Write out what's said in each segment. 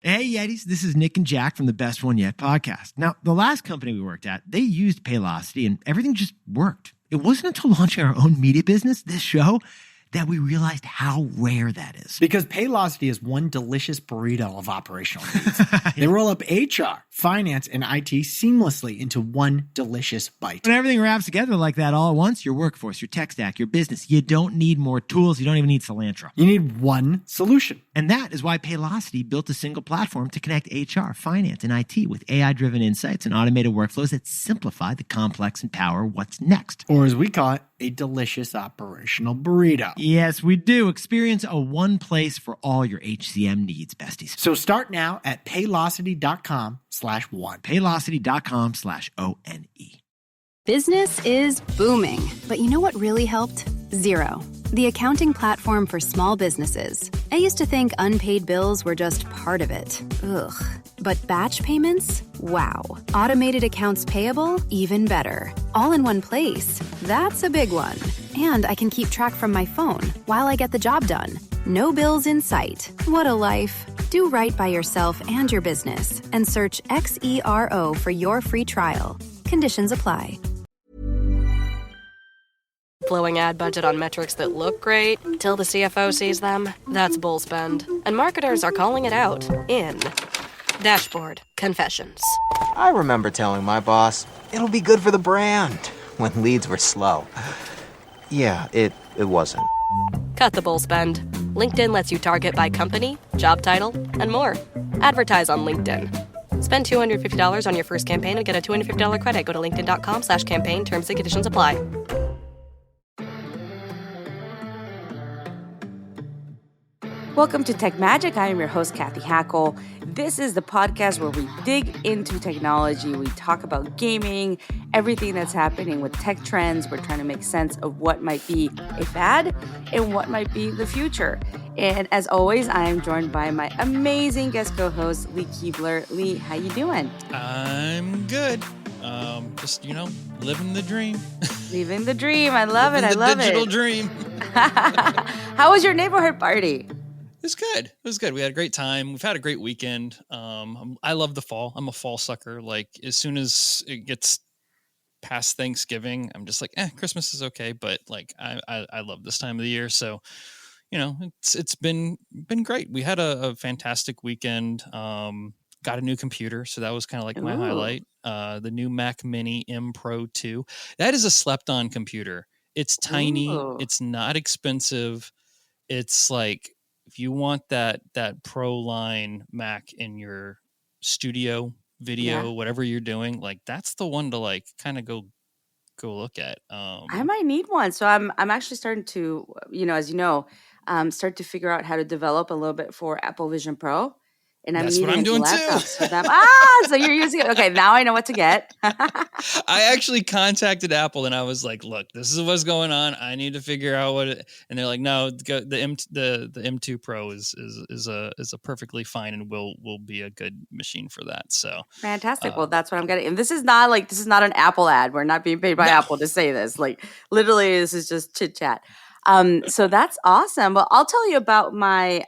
Hey, Yetis, this is Nick and Jack from the Best One Yet podcast. Now, the last company we worked at, they used Paylocity and everything just worked. It wasn't until launching our own media business, this show, that we realized how rare that is. Because Paylocity is one delicious burrito of operational needs. They roll up HR, finance, and IT seamlessly into one delicious bite. When everything wraps together like that all at once, your workforce, your tech stack, your business, you don't need more tools. You don't even need cilantro. You need one solution. And that is why Paylocity built a single platform to connect HR, finance, and IT with AI-driven insights and automated workflows that simplify the complex and power what's next. Or as we call it, a delicious operational burrito. Yes, we do. Experience a one place for all your HCM needs, besties. So start now at Paylocity.com/one. Paylocity.com/ONE. Business is booming, but you know what really helped? Xero, the accounting platform for small businesses. I used to think unpaid bills were just part of it. Ugh. But batch payments? Wow. Automated accounts payable? Even better. All in one place. That's a big one. And I can keep track from my phone while I get the job done. No bills in sight. What a life. Do right by yourself and your business and search XERO for your free trial. Conditions apply. Blowing ad budget on metrics that look great till the CFO sees them. That's bull spend. And marketers are calling it out in Dashboard Confessions. I remember telling my boss, it'll be good for the brand, when leads were slow. Yeah, it wasn't. Cut the bull spend. LinkedIn lets you target by company, job title, and more. Advertise on LinkedIn. Spend $250 on your first campaign and get a $250 credit. Go to linkedin.com/campaign. Terms and conditions apply. Welcome to Tech Magic. I am your host, Kathy Hackl. This is the podcast where we dig into technology. We talk about gaming, everything that's happening with tech trends. We're trying to make sense of what might be a fad and what might be the future. And as always, I am joined by my amazing guest co-host, Lee Kebler. Lee, how you doing? I'm good. Just, living the dream. Living the dream. I love it. I love it. Digital dream. How was your neighborhood party? It was good. We had a great time. We've had a great weekend. I love the fall. I'm a fall sucker. Like, as soon as it gets past Thanksgiving, I'm just like, Christmas is okay. But like, I love this time of the year. So, it's been great. We had a fantastic weekend. Got a new computer. So that was kind of like my highlight. The new Mac Mini M Pro 2. That is a slept on computer. It's tiny. Ooh. It's not expensive. It's like, if you want that pro line Mac in your studio video, whatever you're doing, like that's the one to like kind of go look at. I might need one. So I'm actually starting to, as you know, start to figure out how to develop a little bit for Apple Vision Pro. And that's what I'm doing too. For them. So you're using it. Okay, now I know what to get. I actually contacted Apple and I was like, "Look, this is what's going on. I need to figure out what." And they're like, "No, the M2 Pro is a perfectly fine and will be a good machine for that." So fantastic. Well, that's what I'm getting. And this is not an Apple ad. We're not being paid by Apple to say this. Like literally, this is just chit chat. So that's awesome. Well, I'll tell you about my.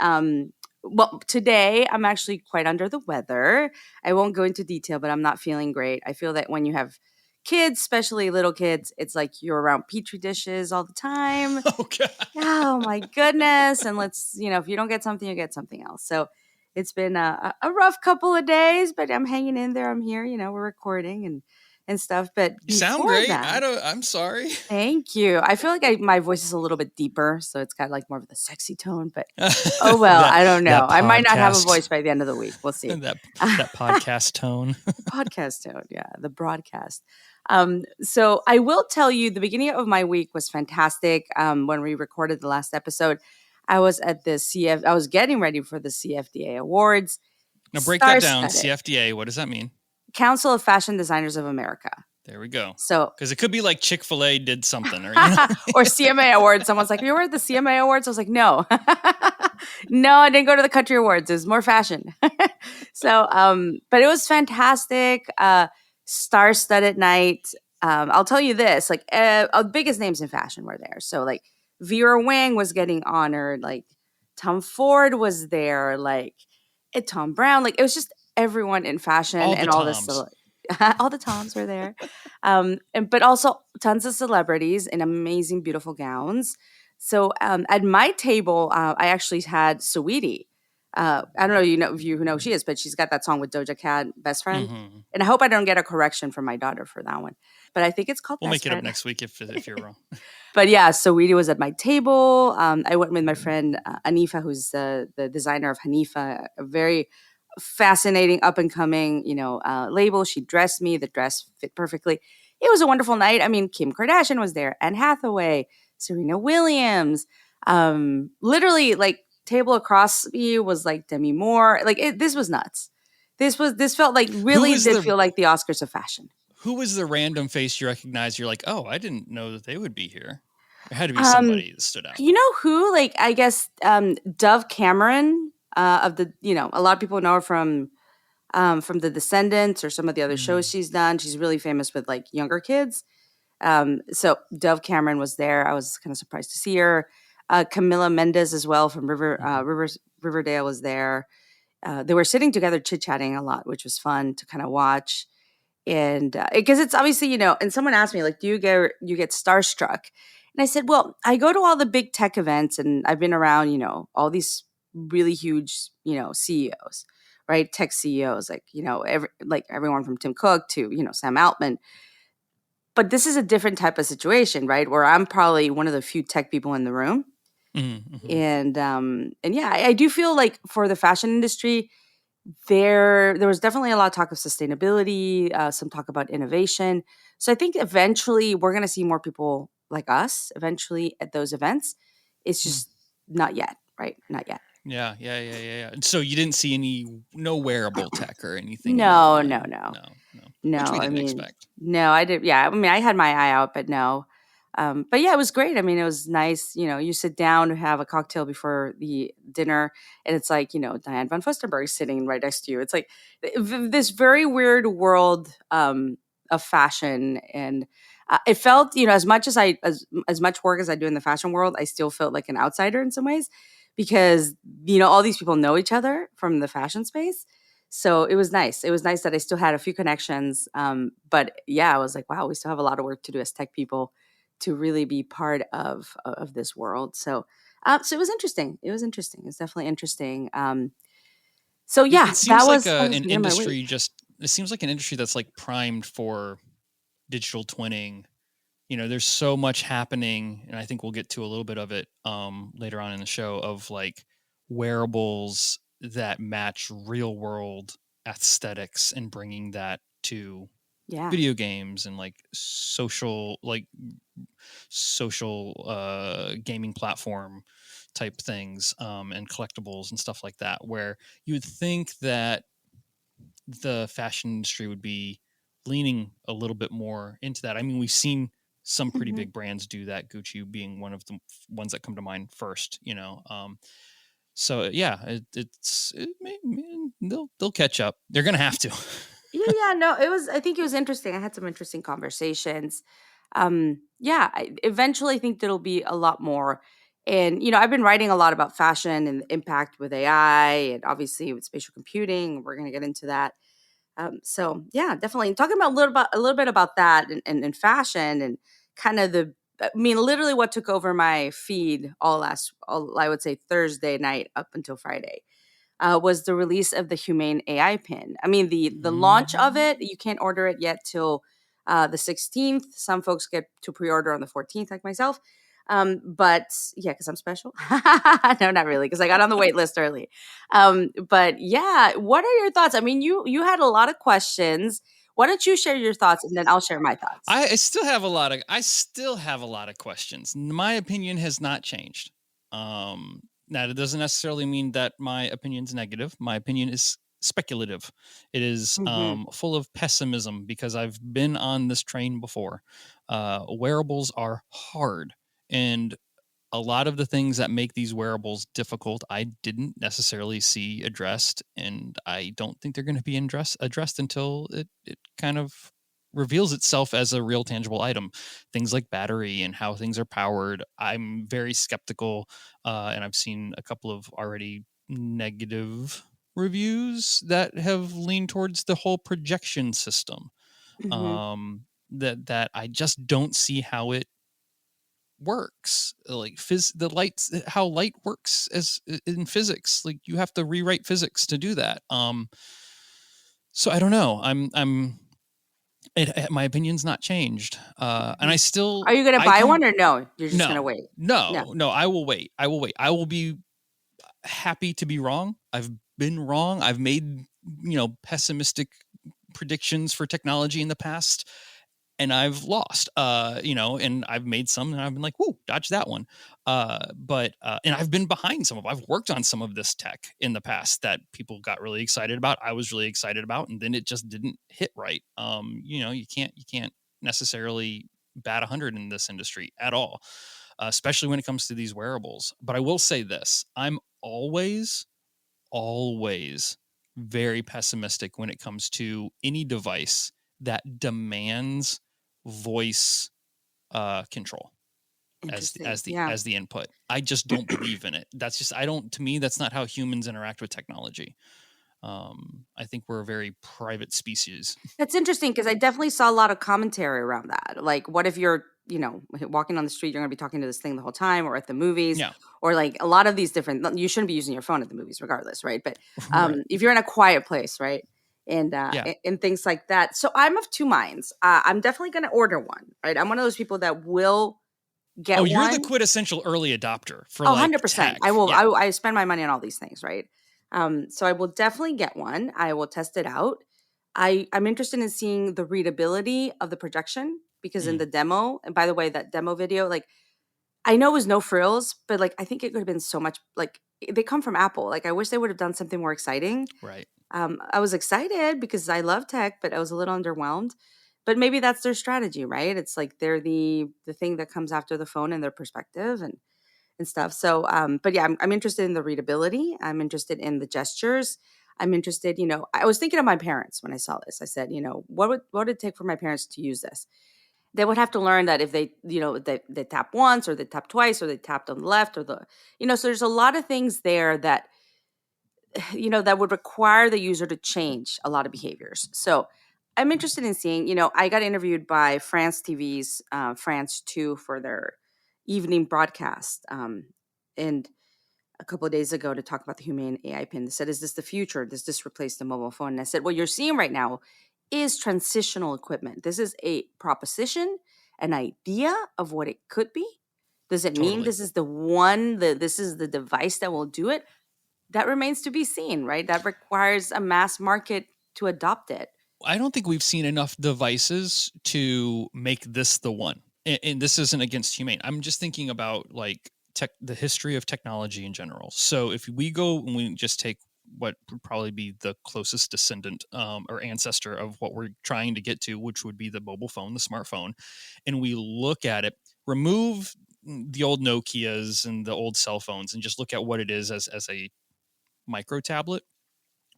Well, today I'm actually quite under the weather. I won't go into detail, but I'm not feeling great. I feel that when you have kids, especially little kids, it's like you're around petri dishes all the time. Okay. Oh my goodness. And if you don't get something, you get something else. So it's been a rough couple of days, but I'm hanging in there. I'm here, we're recording and stuff. But you sound great. I'm sorry. Thank you. I feel like my voice is a little bit deeper, so it's got like more of the sexy tone. But oh well, I don't know. I might not have a voice by the end of the week. We'll see. that podcast tone. Podcast tone, yeah, the broadcast. So I will tell you, the beginning of my week was fantastic. When we recorded the last episode, I was at the I was getting ready for the CFDA Awards. Now break that down. CFDA. What does that mean? Council of Fashion Designers of America. There we go. So, because it could be like Chick-fil-A did something, or or CMA Awards. Someone's like, "You were at the CMA Awards?" I was like, "No, no, I didn't go to the Country Awards. It was more fashion." So, but it was fantastic. Star-studded night. I'll tell you this: like, the biggest names in fashion were there. So, like, Vera Wang was getting honored. Like, Tom Ford was there. Like, Tom Brown. Like, it was just everyone in fashion All the and all this. Toms. All the Toms were there. But also tons of celebrities in amazing, beautiful gowns. So at my table, I actually had Saweetie. I don't know, if you know who she is, but she's got that song with Doja Cat, Best Friend. Mhm. And I hope I don't get a correction from my daughter for that one. But I think it's called We'll Best make it up Friend. next week if you're wrong. But yeah, Saweetie was at my table. I went with my friend Anifa, who's the designer of Hanifa, a very fascinating up and coming, label. She dressed me. The dress fit perfectly. It was a wonderful night. I mean, Kim Kardashian was there, Anne Hathaway, Serena Williams. Literally, like, table across me was like Demi Moore. Like, this was nuts. This felt like really did feel like the Oscars of fashion. Who was the random face you recognized? You're like, oh, I didn't know that they would be here. There had to be somebody that stood out. You know who? Like, I guess Dove Cameron of the, a lot of people know her from The Descendants or some of the other shows she's done. She's really famous with like younger kids. So Dove Cameron was there. I was kind of surprised to see her. Camila Mendes as well from Riverdale was there. They were sitting together chit-chatting a lot, which was fun to kind of watch. And because it's obviously, and someone asked me, like, do you get starstruck? And I said, well, I go to all the big tech events and I've been around, all these really huge, CEOs, right? Tech CEOs, like, everyone from Tim Cook to, Sam Altman. But this is a different type of situation, right? Where I'm probably one of the few tech people in the room. Mm-hmm. And yeah, I do feel like for the fashion industry, there was definitely a lot of talk of sustainability, some talk about innovation. So I think eventually we're going to see more people like us eventually at those events. It's just not yet, right? Not yet. Yeah. So you didn't see no wearable tech or anything? No. Which we didn't expect. No, I did. Yeah, I mean, I had my eye out, but no. But yeah, it was great. I mean, it was nice. You sit down to have a cocktail before the dinner, and it's like, Diane von Furstenberg sitting right next to you. It's like this very weird world of fashion, and it felt, as much as as much work as I do in the fashion world, I still felt like an outsider in some ways because all these people know each other from the fashion space. So it was nice. It was nice that I still had a few connections. But yeah, I was like, wow, we still have a lot of work to do as tech people to really be part of this world. So it was interesting. It was interesting. It's definitely interesting. So yeah, it seems that was an industry. It seems like an industry that's like primed for digital twinning. There's so much happening, and I think we'll get to a little bit of it later on in the show, of like wearables that match real world aesthetics and bringing that to video games and like social gaming platform type things, and collectibles and stuff like that, where you would think that the fashion industry would be leaning a little bit more into that. I mean, we've seen some pretty big brands do that, Gucci being one of the ones that come to mind first, so yeah, they'll catch up. They're going to have to. No, I think it was interesting. I had some interesting conversations. I eventually think there'll be a lot more. And, I've been writing a lot about fashion and the impact with AI and obviously with spatial computing. We're going to get into that. So yeah, definitely talking about a little bit about that and fashion and kind of literally what took over my feed I would say Thursday night up until Friday. Was the release of the Humane AI Pin. I mean, the launch of it, you can't order it yet till the 16th. Some folks get to pre-order on the 14th, like myself. But yeah, because I'm special. No, not really, because I got on the wait list early. But yeah, what are your thoughts? I mean, you had a lot of questions. Why don't you share your thoughts and then I'll share my thoughts. I still have a lot of questions. My opinion has not changed. Now, it doesn't necessarily mean that my opinion's negative. My opinion is speculative. It is full of pessimism because I've been on this train before. Wearables are hard, and a lot of the things that make these wearables difficult, I didn't necessarily see addressed, and I don't think they're going to be addressed until it kind of reveals itself as a real tangible item. Things like battery and how things are powered, I'm very skeptical, and I've seen a couple of already negative reviews that have leaned towards the whole projection system. Mhm. That I just don't see how it works. Like how light works as in physics. Like you have to rewrite physics to do that. So I don't know. My opinion's not changed. And Are you gonna I buy come one or no? You're just gonna no, wait? No. no, I will wait. I will wait. I will be happy to be wrong. I've been wrong. I've made, pessimistic predictions for technology in the past, and I've lost, and I've made some and I've been like, whoo, dodge that one. And I've been behind I've worked on some of this tech in the past that people got really excited about. I was really excited about, and then it just didn't hit right. You can't necessarily bat 100 in this industry at all, especially when it comes to these wearables. But I will say this, I'm always very pessimistic when it comes to any device that demands voice control Interesting. as Yeah. the input. I just don't believe in it. To me, that's not how humans interact with technology. I think we're a very private species. That's interesting because I definitely saw a lot of commentary around that. Like, what if you're, walking on the street, you're going to be talking to this thing the whole time, or at the movies, Yeah. or like a lot of these different. You shouldn't be using your phone at the movies, regardless, right? But Right. if you're in a quiet place, right, and Yeah. and things like that. So I'm of two minds. I'm definitely going to order one, right? I'm one of those people that will get Oh, one. you're the quintessential early adopter for Oh, like 100%. tech. I will. Yeah. I spend my money on all these things, right? So I will definitely get one. I will test it out. I'm interested in seeing the readability of the projection because in the demo, and by the way, that demo video, like I know it was no frills, but like I think it could have been so much. Like they come from Apple. Like I wish they would have done something more exciting. Right. I was excited because I love tech, but I was a little underwhelmed. But maybe that's their strategy, right? It's like they're the thing that comes after the phone in their perspective and stuff. So, but yeah, I'm interested in the readability. I'm interested in the gestures. I'm interested, I was thinking of my parents when I saw this. I said, what would it take for my parents to use this? They would have to learn that if they, they tap once or they tap twice or they tapped on the left or so there's a lot of things there that, that would require the user to change a lot of behaviors. So I'm interested in seeing, I got interviewed by France TV's France 2 for their evening broadcast. And a couple of days ago to talk about the Humane AI Pin. They said, is this the future? Does this replace the mobile phone? And I said, what you're seeing right now is transitional equipment. This is a proposition, an idea of what it could be. Does it mean Totally. this is this is the device that will do it? That remains to be seen, right? That requires a mass market to adopt it. I don't think we've seen enough devices to make this the one. And this isn't against Humane. I'm just thinking about like the history of technology in general. So if we go and we just take what would probably be the closest descendant or ancestor of what we're trying to get to, which would be the mobile phone, the smartphone, and we look at it, remove the old Nokias and the old cell phones and just look at what it is as a micro tablet.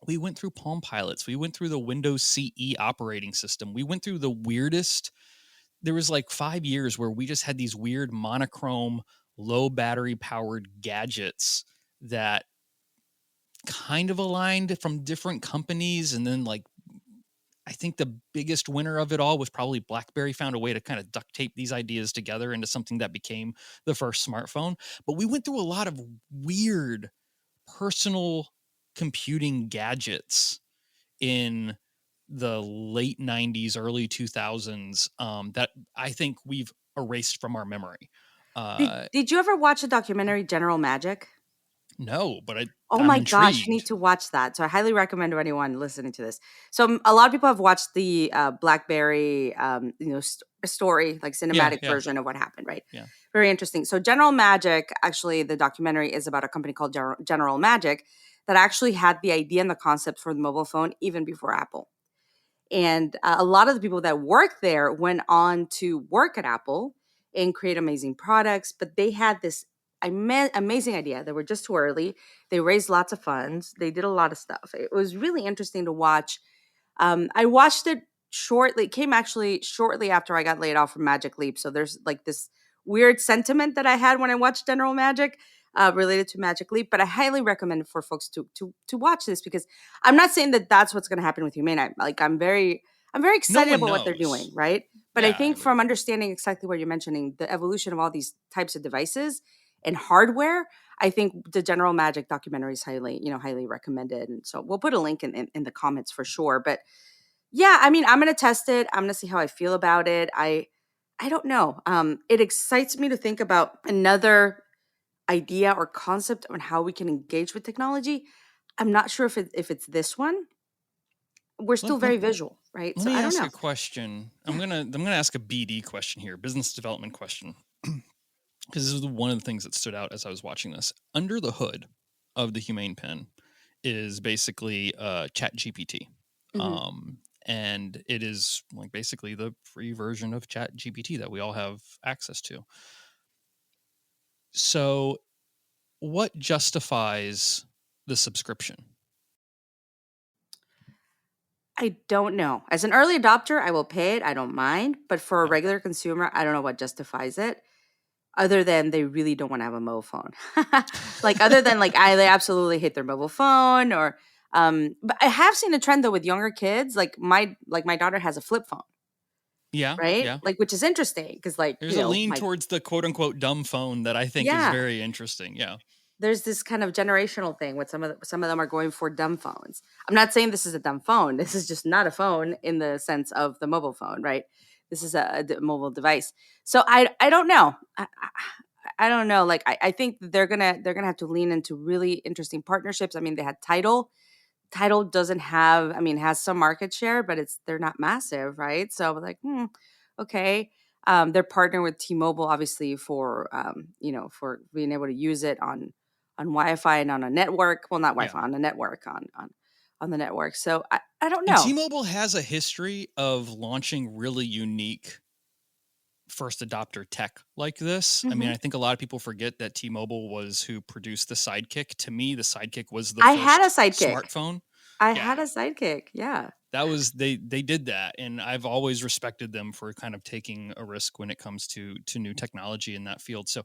We went through Palm Pilots. We went through the Windows CE operating system. We went through the weirdest. There was like 5 years where we just had these weird monochrome, low battery powered gadgets that kind of aligned from different companies. And then like, I think the biggest winner of it all was probably BlackBerry found a way to kind of duct tape these ideas together into something that became the first smartphone. But we went through a lot of weird personal computing gadgets in the late 90s, early 2000s that I think we've erased from our memory. Did you ever watch the documentary General Magic? No, but Oh I'm my intrigued. gosh, you need to watch that. So I highly recommend to anyone listening to this. So a lot of people have watched the BlackBerry, story, like cinematic version of what happened, right? Yeah. Very interesting. So General Magic, actually, the documentary is about a company called General Magic that actually had the idea and the concept for the mobile phone even before Apple. And a lot of the people that worked there went on to work at Apple and create amazing products, but they had this amazing idea. They were just too early. They raised lots of funds. They did a lot of stuff. It was really interesting to watch. I watched it shortly. It came actually shortly after I got laid off from Magic Leap. So there's like this weird sentiment that I had when I watched General Magic. related to Magic Leap, but I highly recommend for folks to watch this, because I'm not saying that that's what's going to happen with Humane. I'm very excited about what they're doing, right? But I think from understanding exactly what you're mentioning, the evolution of all these types of devices and hardware, I think the General Magic documentary is highly recommended. And so we'll put a link in the comments for sure. But yeah, I mean, I'm going to test it. I'm going to see how I feel about it. I don't know. It excites me to think about another idea or concept on how we can engage with technology. I'm not sure if it's this one. We're still very visual, right? Let So me I don't ask know. a question. I'm gonna ask a BD question here, business development question, because this is one of the things that stood out as I was watching this. Under the hood of the Humane Pen is basically Chat GPT. And it is like basically the free version of Chat GPT that we all have access to. So what justifies the subscription? I don't know. As an early adopter, I will pay it. I don't mind. But for a Okay. regular consumer, I don't know what justifies it, other than they really don't want to have a mobile phone. Other than they absolutely hate their mobile phone, or but I have seen a trend though with younger kids. My daughter has a flip phone, Yeah, right? yeah. Which is interesting because There's a lean towards the quote unquote dumb phone that I think is very interesting. Yeah. There's this kind of generational thing with some of them are going for dumb phones. I'm not saying this is a dumb phone. This is just not a phone in the sense of the mobile phone, right? This is a mobile device. So I don't know. I don't know. I think they're gonna have to lean into really interesting partnerships. I mean, they had Tidal. Tidal doesn't have. I mean, has some market share, but they're not massive, right? So okay. They're partnering with T-Mobile, obviously, for for being able to use it on Wi-Fi and on a network. Well, not Wi-Fi, on a network, on the network. So I don't And know. T-Mobile has a history of launching really unique first adopter tech like this. I mean, I think a lot of people forget that T-Mobile was who produced the Sidekick. To me, the Sidekick was the I first had a Sidekick. smartphone. I had a Sidekick. Yeah. That was they did that, and I've always respected them for kind of taking a risk when it comes to new technology in that field. So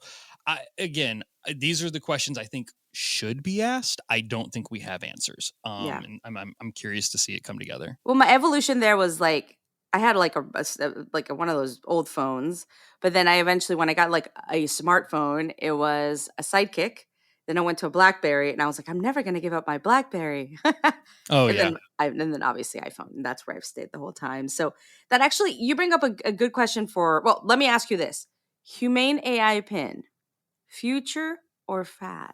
these are the questions I think should be asked. I don't think we have answers. And I'm curious to see it come together. Well, my evolution there was I had a one of those old phones, but then I eventually, when I got a smartphone, it was a Sidekick. Then I went to a BlackBerry, and I was like, I'm never going to give up my BlackBerry. Oh, and yeah. Then obviously iPhone, and that's where I've stayed the whole time. So that actually, you bring up a good question well, let me ask you this. Humane AI Pin, future or fad?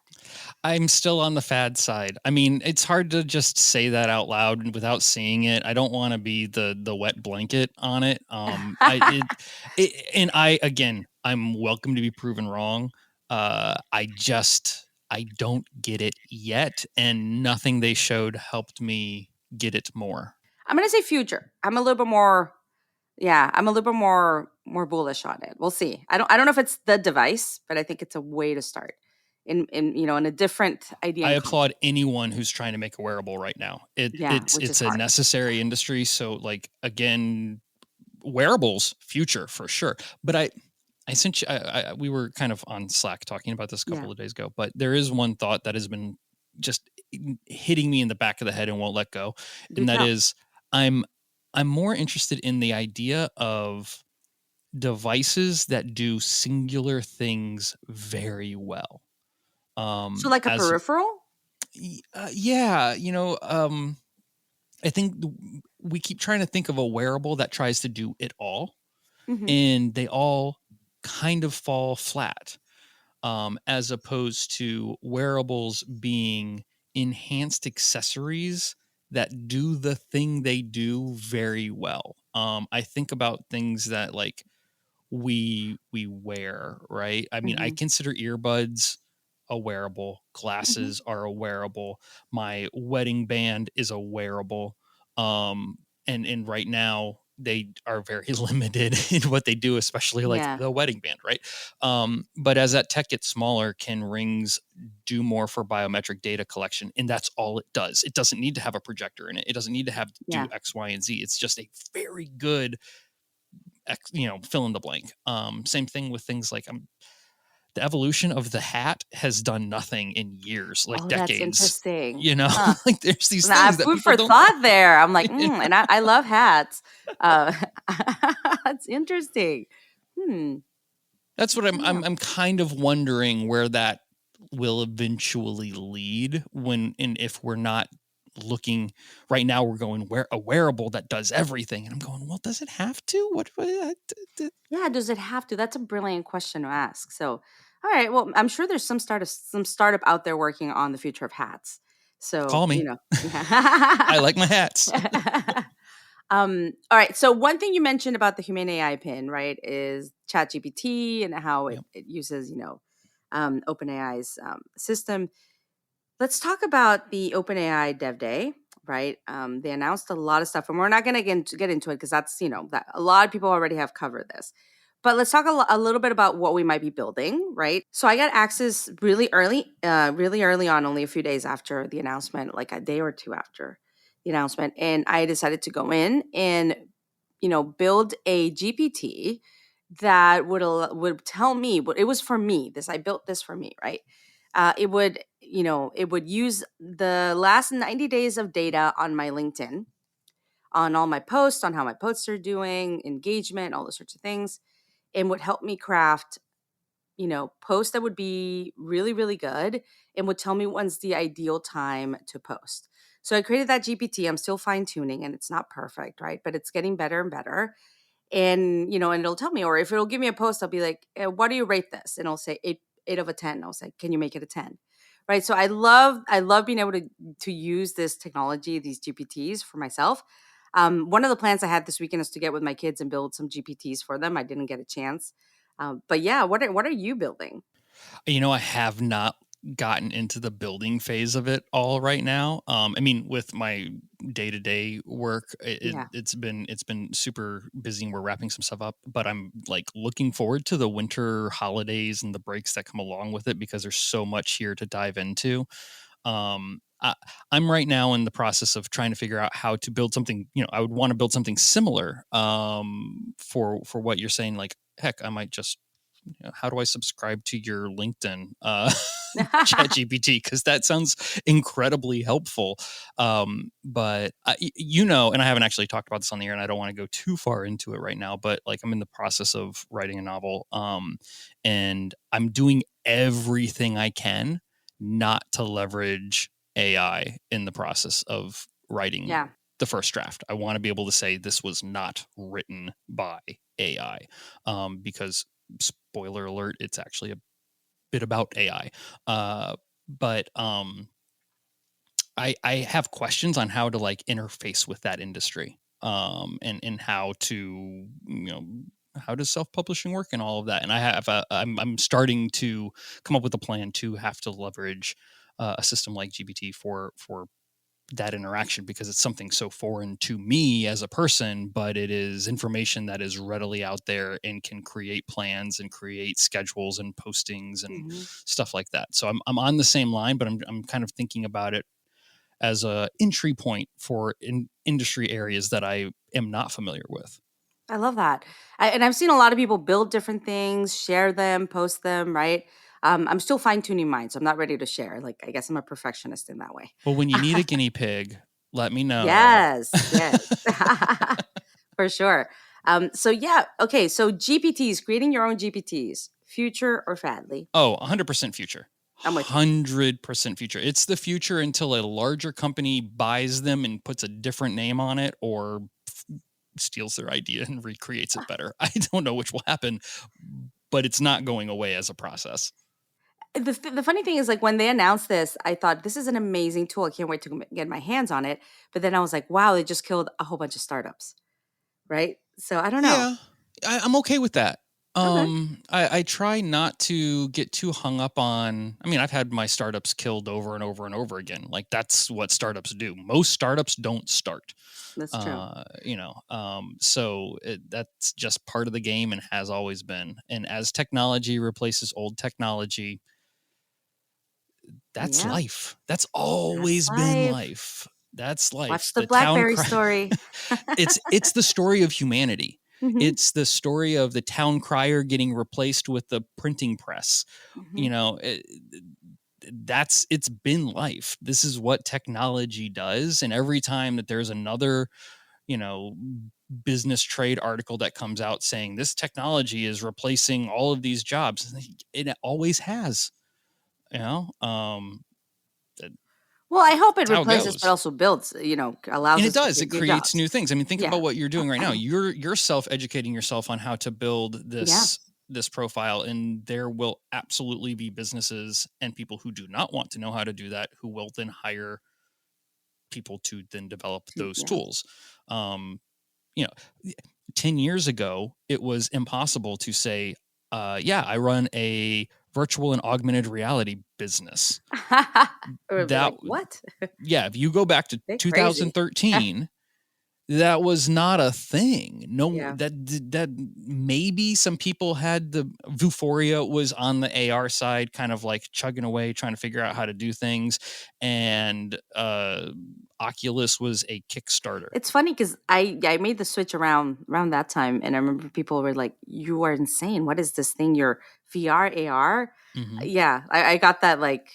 I'm still on the fad side. I mean, it's hard to just say that out loud without seeing it. I don't want to be the wet blanket on it. I'm welcome to be proven wrong. I don't get it yet, and nothing they showed helped me get it more. I'm going to say future. I'm a little bit more bullish on it. We'll see. I don't know if it's the device, but I think it's a way to start in a different idea. I applaud anyone who's trying to make a wearable right now. It's a necessary industry. So wearables future for sure. But I sent you, we were kind of on Slack talking about this a couple of days ago, but there is one thought that has been just hitting me in the back of the head and won't let go. That is, I'm more interested in the idea of devices that do singular things very well. So like a peripheral? Yeah. I think we keep trying to think of a wearable that tries to do it all, and they all kind of fall flat, as opposed to wearables being enhanced accessories that do the thing they do very well. I think about things that we wear, right? I mean, I consider earbuds a wearable, glasses are a wearable, my wedding band is a wearable. And right now they are very limited in what they do, especially the wedding band, right? But as that tech gets smaller, can rings do more for biometric data collection? And that's all it does. It doesn't need to have a projector in it. It doesn't need to have do X, Y, and Z. It's just a very good fill in the blank. Same thing with things like the evolution of the hat has done nothing in years, like That's decades. interesting. You know, Huh. like there's these Now, things that food people for don't. thought there. I'm like, and I love hats. That's interesting. That's what I'm kind of wondering where that will eventually lead when, and if we're not looking right now, we're going a wearable that does everything. And I'm going, well, does it have to? Yeah, does it have to? That's a brilliant question to ask. So, all right. Well, I'm sure there's some startup out there working on the future of hats. So, Call me. you know. I like my hats. All right. So one thing you mentioned about the Humane AI Pin, right, is ChatGPT and how it uses, OpenAI's system. Let's talk about the OpenAI Dev Day, right? They announced a lot of stuff, and we're not going to get into it because that's, that a lot of people already have covered this. But let's talk a little bit about what we might be building, right? So I got access really early on, only a few days after the announcement, like a day or two after the announcement. And I decided to go in and, build a GPT that would tell me, but it was for me. I built this for me, right? It would use the last 90 days of data on my LinkedIn, on all my posts, on how my posts are doing, engagement, all those sorts of things, and would help me craft, posts that would be really, really good and would tell me when's the ideal time to post. So I created that GPT. I'm still fine tuning and it's not perfect, right? But it's getting better and better. And, and it'll tell me, or if it'll give me a post, I'll be like, what do you rate this? And it'll say 8 of a 10. I'll say, can you make it a 10? Right. So I love being able to use this technology, these GPTs for myself. One of the plans I had this weekend is to get with my kids and build some GPTs for them. I didn't get a chance. But yeah, what are you building? I have not gotten into the building phase of it all right now. I mean, with my day-to-day work, it's been super busy and we're wrapping some stuff up, but I'm like looking forward to the winter holidays and the breaks that come along with it because there's so much here to dive into. I'm right now in the process of trying to figure out how to build something, I would want to build something similar for what you're saying. Like, heck, I might just, how do I subscribe to your LinkedIn ChatGPT? Because that sounds incredibly helpful. But and I haven't actually talked about this on the air, and I don't want to go too far into it right now. But like, I'm in the process of writing a novel, and I'm doing everything I can not to leverage AI in the process of writing the first draft. I want to be able to say this was not written by AI, because spoiler alert, it's actually a bit about AI. But I have questions on how to like interface with that industry, and how to, how does self-publishing work and all of that. And I have I'm starting to come up with a plan to have to leverage a system like GPT for that interaction, because it's something so foreign to me as a person, but it is information that is readily out there and can create plans and create schedules and postings and stuff like that. So I'm on the same line, but I'm kind of thinking about it as a entry point for industry areas that I am not familiar with. I love that. And I've seen a lot of people build different things, share them, post them, right? I'm still fine tuning mine, so I'm not ready to share. Like, I guess I'm a perfectionist in that way. Well, when you need a guinea pig, let me know. Yes. For sure. So yeah, okay. So GPTs, creating your own GPTs, future or fadly? Oh, 100% future. I'm with you. 100% future. It's the future until a larger company buys them and puts a different name on it, or steals their idea and recreates it better. I don't know which will happen, but it's not going away as a process. The funny thing is, like, when they announced this, I thought this is an amazing tool. I can't wait to get my hands on it. But then I was like, wow, they just killed a whole bunch of startups, right? So I don't know. Yeah, I'm okay with that. Okay. I try not to get too hung up on, I mean, I've had my startups killed over and over and over again. Like, that's what startups do. Most startups don't start. That's true. So that's just part of the game and has always been. And as technology replaces old technology, that's life. That's always been life. That's life. Watch the BlackBerry story. It's the story of humanity. Mhm. It's the story of the town crier getting replaced with the printing press. Mhm. You know, it's been life. This is what technology does. And every time that there's another, you know, business trade article that comes out saying this technology is replacing all of these jobs, it always has, you know. Well, I hope it That's how it replaces, but goes. also builds, allows And us it to does. create It new creates jobs. new things. I mean, think Yeah. about what you're doing right now. You're self-educating yourself on how to build Yeah. this profile, and there will absolutely be businesses and people who do not want to know how to do that, who will then hire people to then develop those Yeah. tools. You know, 10 years ago, it was impossible to say, I run a virtual and augmented reality business. Or be That, like, what? yeah, if you go back to They're crazy. 2013, that was not a thing. No, Yeah. that maybe some people had the Vuforia was on the AR side, kind of like chugging away, trying to figure out how to do things. And Oculus was a Kickstarter. It's funny because I made the switch around that time, and I remember people were like, "You are insane! What is this thing? Your VR AR?" Mhm. Yeah, I got that like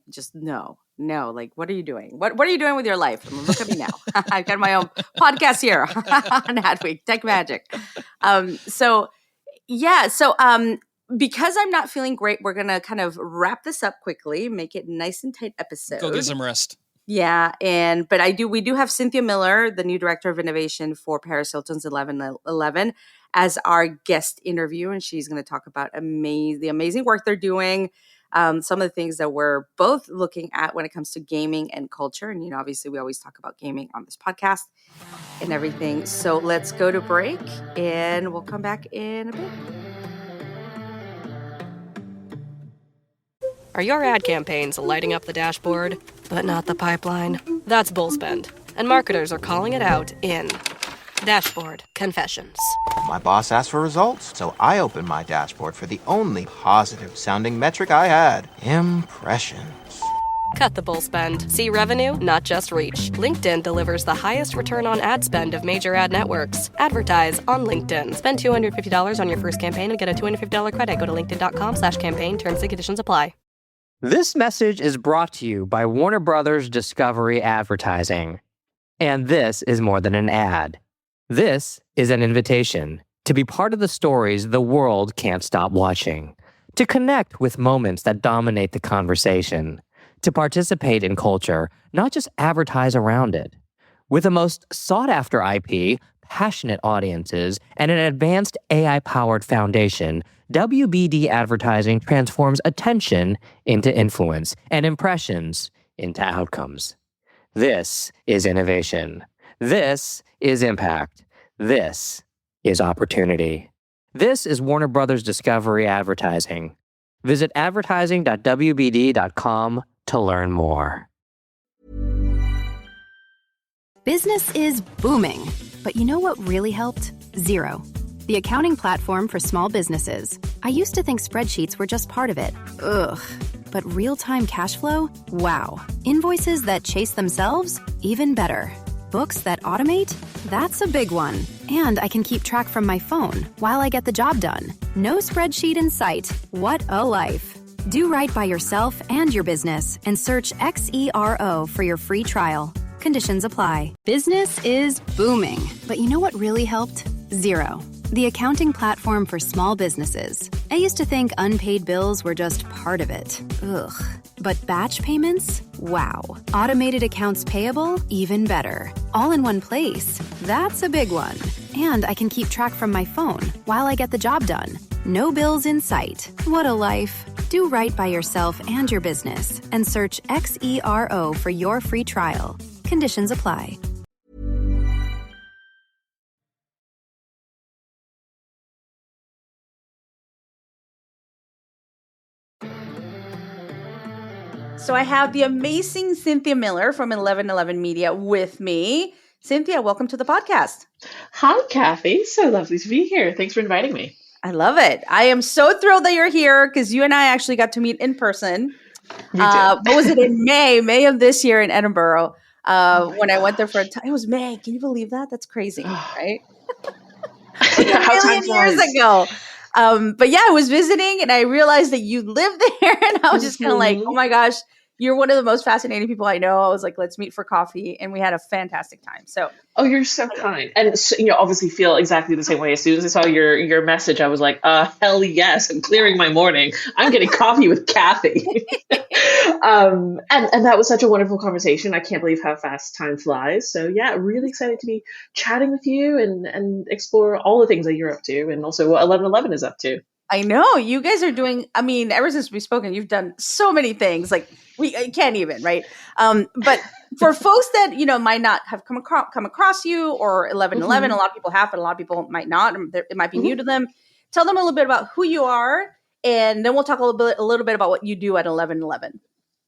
just no. Like, what are you doing? What are you doing with your life? I mean, look at me now. I've got my own podcast here on Adweek, Tech Magic. So because I'm not feeling great, we're gonna kind of wrap this up quickly, make it a nice and tight episode. Go get some rest. Yeah, but we do have Cynthia Miller, the new director of innovation for Paris Hilton's 1111, as our guest interview, and she's going to talk about the amazing work they're doing, some of the things that we're both looking at when it comes to gaming and culture. And obviously, we always talk about gaming on this podcast and everything. So let's go to break, and we'll come back in a bit. Are your ad campaigns lighting up the dashboard, but not the pipeline? That's bull spend, and marketers are calling it out in Dashboard Confessions. My boss asked for results, so I opened my dashboard for the only positive-sounding metric I had: impressions. Cut the bull spend. See revenue, not just reach. LinkedIn delivers the highest return on ad spend of major ad networks. Advertise on LinkedIn. Spend $250 on your first campaign and get a $250 credit. Go to linkedin.com/campaign. Terms and conditions apply. This message is brought to you by Warner Brothers Discovery Advertising. And this is more than an ad. This is an invitation to be part of the stories the world can't stop watching, to connect with moments that dominate the conversation, to participate in culture, not just advertise around it. With the most sought-after IP, passionate audiences, and an advanced AI-powered foundation, WBD Advertising transforms attention into influence and impressions into outcomes. This is innovation. This is impact. This is opportunity. This is Warner Brothers Discovery Advertising. Visit advertising.wbd.com to learn more. Business is booming. But you know what really helped? Xero, the accounting platform for small businesses. I used to think spreadsheets were just part of it. Ugh. But real-time cash flow? Wow. Invoices that chase themselves? Even better. Books that automate? That's a big one. And I can keep track from my phone while I get the job done. No spreadsheet in sight. What a life. Do right by yourself and your business and search XERO for your free trial. Conditions apply. Business is booming. But you know what really helped? Xero, the accounting platform for small businesses. I used to think unpaid bills were just part of it. Ugh. But batch payments? Wow. Automated accounts payable? Even better. All in one place. That's a big one. And I can keep track from my phone while I get the job done. No bills in sight. What a life. Do right by yourself and your business and search XERO for your free trial. Conditions apply. So I have the amazing Cynthia Miller from 1111 Media with me. Cynthia, welcome to the podcast. Hi, Kathy. So lovely to be here. Thanks for inviting me. I love it. I am so thrilled that you're here because you and I actually got to meet in person. What was it, in May of this year in Edinburgh? When I went there for a time. It was May. Can you believe that? That's crazy, right? a How time million years flies. ago. But yeah, I was visiting and I realized that you lived there, and I was just kind of like, oh my gosh, you're one of the most fascinating people I know. I was like, let's meet for coffee, and we had a fantastic time. So Oh, you're so kind. And so, obviously feel exactly the same way. As soon as I saw your message, I was like, hell yes, I'm clearing my morning. I'm getting coffee with Kathy. And that was such a wonderful conversation. I can't believe how fast time flies. So yeah, really excited to be chatting with you and explore all the things that you're up to, and also what 1111 is up to. I know you guys are doing, I mean, ever since we've spoken, you've done so many things. Like I can't even, right? But for folks that, might not have come across you or 1111, a lot of people have, but a lot of people might not. It might be new to them. Tell them a little bit about who you are, and then we'll talk a little bit about what you do at 1111.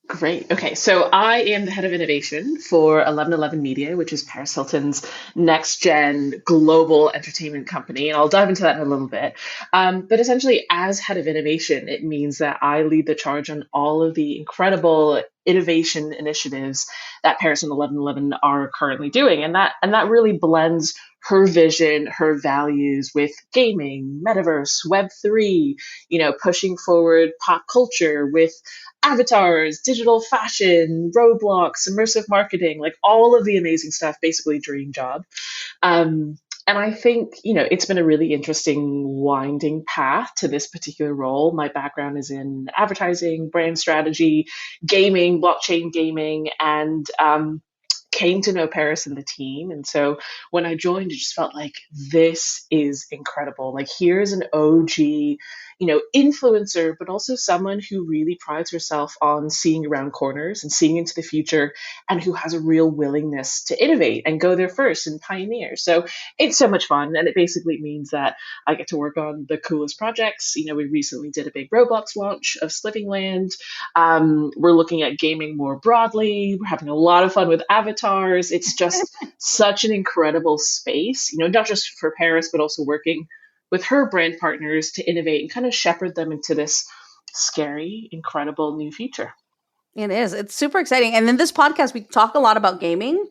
Great. Okay. So I am the head of innovation for 1111 Media, which is Paris Hilton's next gen global entertainment company. And I'll dive into that in a little bit. But essentially, as head of innovation, it means that I lead the charge on all of the incredible innovation initiatives that Paris and 1111 are currently doing. And that really blends her vision, her values with gaming, metaverse, Web3, pushing forward pop culture with avatars, digital fashion, Roblox, immersive marketing, like all of the amazing stuff, basically dream job. And I think, it's been a really interesting winding path to this particular role. My background is in advertising, brand strategy, gaming, blockchain gaming, and came to know Paris and the team. And so when I joined, it just felt like this is incredible. Like here's an OG, influencer, but also someone who really prides herself on seeing around corners and seeing into the future, and who has a real willingness to innovate and go there first and pioneer. So it's so much fun. And it basically means that I get to work on the coolest projects. We recently did a big Roblox launch of Sliving Land. We're looking at gaming more broadly. We're having a lot of fun with avatars. It's just such an incredible space, not just for Paris, but also working with her brand partners to innovate and kind of shepherd them into this scary, incredible new future. It is. It's super exciting. And in this podcast, we talk a lot about gaming.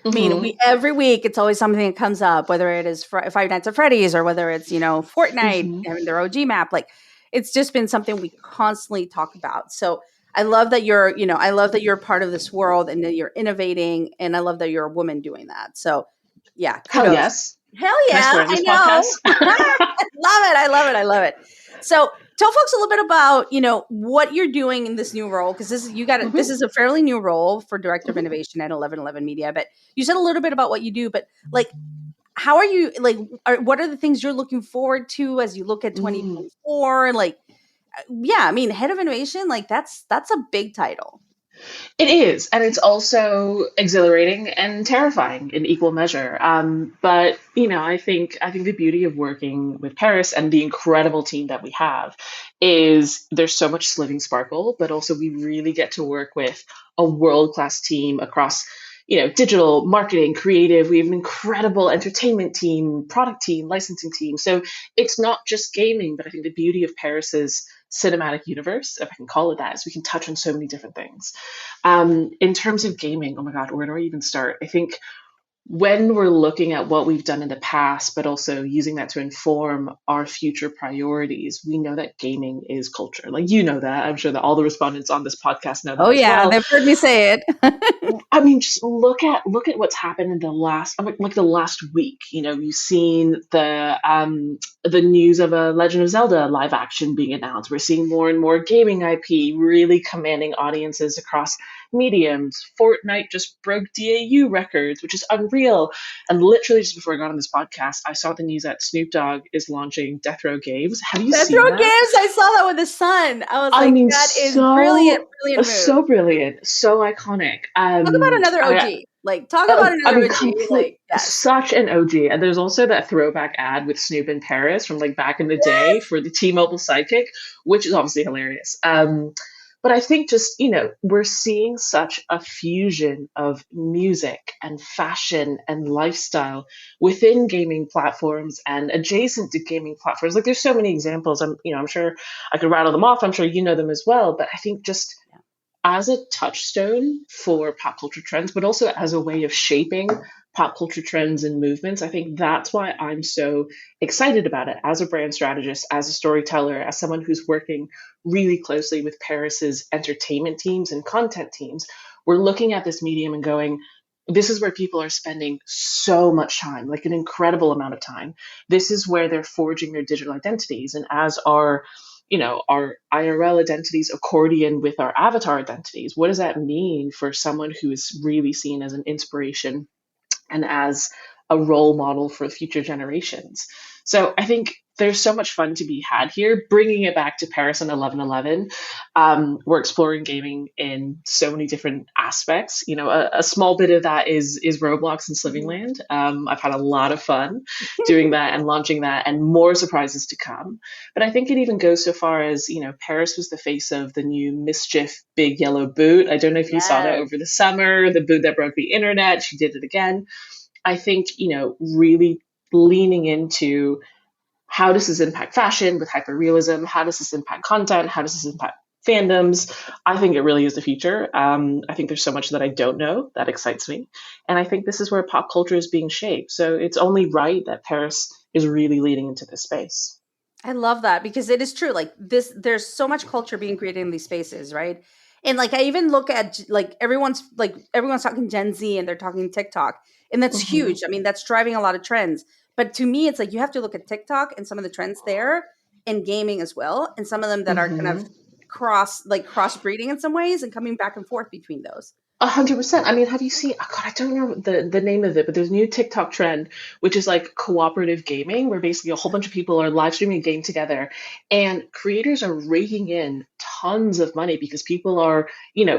I mean, every week it's always something that comes up, whether it is Five Nights at Freddy's or whether it's, Fortnite having their OG map. Like it's just been something we constantly talk about. So I love that you're part of this world and that you're innovating. And I love that you're a woman doing that. So yeah. Kudos. Hell yes. Hell yeah. I know. I love it. So tell folks a little bit about, what you're doing in this new role. Cause this is a fairly new role for Director of Innovation at 1111 Media, but you said a little bit about what you do, but like, how are you what are the things you're looking forward to as you look at 2024? Like, yeah, I mean, head of innovation, like that's a big title. It is, and it's also exhilarating and terrifying in equal measure. But I think the beauty of working with Paris and the incredible team that we have is there's so much sliving sparkle, but also we really get to work with a world-class team across digital marketing, creative. We have an incredible entertainment team, product team, licensing team. So it's not just gaming, but I think the beauty of Paris's cinematic universe, if I can call it that, is we can touch on so many different things. In terms of gaming, oh my God, where do I even start? I think when we're looking at what we've done in the past, but also using that to inform our future priorities, we know that gaming is culture. Like, that. I'm sure that all the respondents on this podcast know that. Oh yeah, they've heard me say it. I mean, just look at what's happened in the last week. You've seen the news of a Legend of Zelda live action being announced. We're seeing more and more gaming IP really commanding audiences across mediums. Fortnite just broke DAU records, which is unreal. And literally just before I got on this podcast, I saw the news that Snoop Dogg is launching Death Row Games. Have you seen that? Death Row Games? I saw that with the sun. I was like, that is brilliant move. So brilliant, so iconic. Talk about another OG. Talk about another OG. Such an OG. And there's also that throwback ad with Snoop in Paris from back in the day for the T-Mobile Sidekick, which is obviously hilarious. But I think just, we're seeing such a fusion of music and fashion and lifestyle within gaming platforms and adjacent to gaming platforms. Like there's so many examples. I'm sure I could rattle them off. I'm sure you know them as well. But I think just as a touchstone for pop culture trends, but also as a way of shaping pop culture trends and movements. I think that's why I'm so excited about it as a brand strategist, as a storyteller, as someone who's working really closely with Paris's entertainment teams and content teams. We're looking at this medium and going, this is where people are spending so much time, like an incredible amount of time. This is where they're forging their digital identities. And as our IRL identities accordion with our avatar identities, what does that mean for someone who is really seen as an inspiration and as a role model for future generations? So I think there's so much fun to be had here, bringing it back to Paris and 11/11. We're exploring gaming in so many different aspects. A small bit of that is Roblox and Slivingland. I've had a lot of fun doing that and launching that, and more surprises to come. But I think it even goes so far as, Paris was the face of the new Mischief big yellow boot. I don't know if you saw that over the summer, the boot that broke the internet. She did it again. I think, really leaning into how does this impact fashion with hyperrealism? How does this impact content? How does this impact fandoms? I think it really is the future. I think there's so much that I don't know that excites me. And I think this is where pop culture is being shaped. So it's only right that Paris is really leading into this space. I love that, because it is true. Like this, there's so much culture being created in these spaces, right? And like, I even look at everyone's talking Gen Z and they're talking TikTok, and that's huge. I mean, that's driving a lot of trends. But to me, it's like you have to look at TikTok and some of the trends there, and gaming as well, and some of them that are kind of crossbreeding in some ways and coming back and forth between those. 100%. I mean, have you seen, oh God, I don't know the name of it, but there's a new TikTok trend, which is like cooperative gaming, where basically a whole bunch of people are live streaming a game together, and creators are raking in tons of money because people are,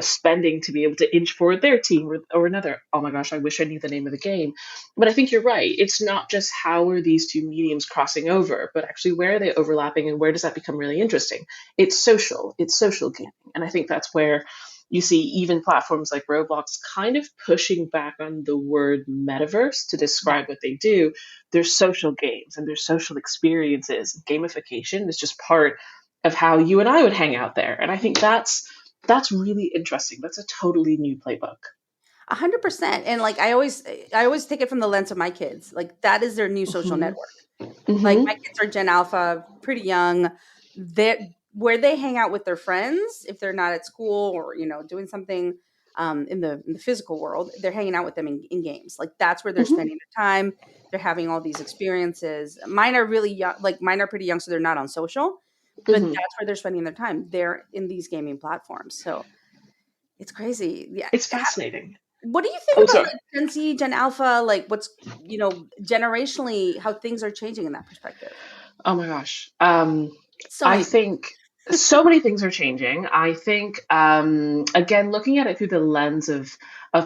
spending to be able to inch forward their team or another. Oh my gosh, I wish I knew the name of the game. But I think you're right. It's not just how are these two mediums crossing over, but actually where are they overlapping and where does that become really interesting? It's social gaming. And I think that's where you see even platforms like Roblox kind of pushing back on the word metaverse to describe what they do. There's social games and there's social experiences. Gamification is just part of how you and I would hang out there. And I think that's really interesting. That's a totally new playbook. 100%. And like, I always take it from the lens of my kids. Like that is their new social network. Like my kids are Gen Alpha, pretty young. Where they hang out with their friends, if they're not at school or, doing something in the physical world, they're hanging out with them in games. Like that's where they're spending their time. They're having all these experiences. Mine are really young, mine are pretty young, so they're not on social, but that's where they're spending their time. They're in these gaming platforms. So it's crazy. Yeah. It's fascinating. What do you think about Gen Z, Gen Alpha, like what's, generationally, how things are changing in that perspective? Oh my gosh. I think so many things are changing. I think, again, looking at it through the lens of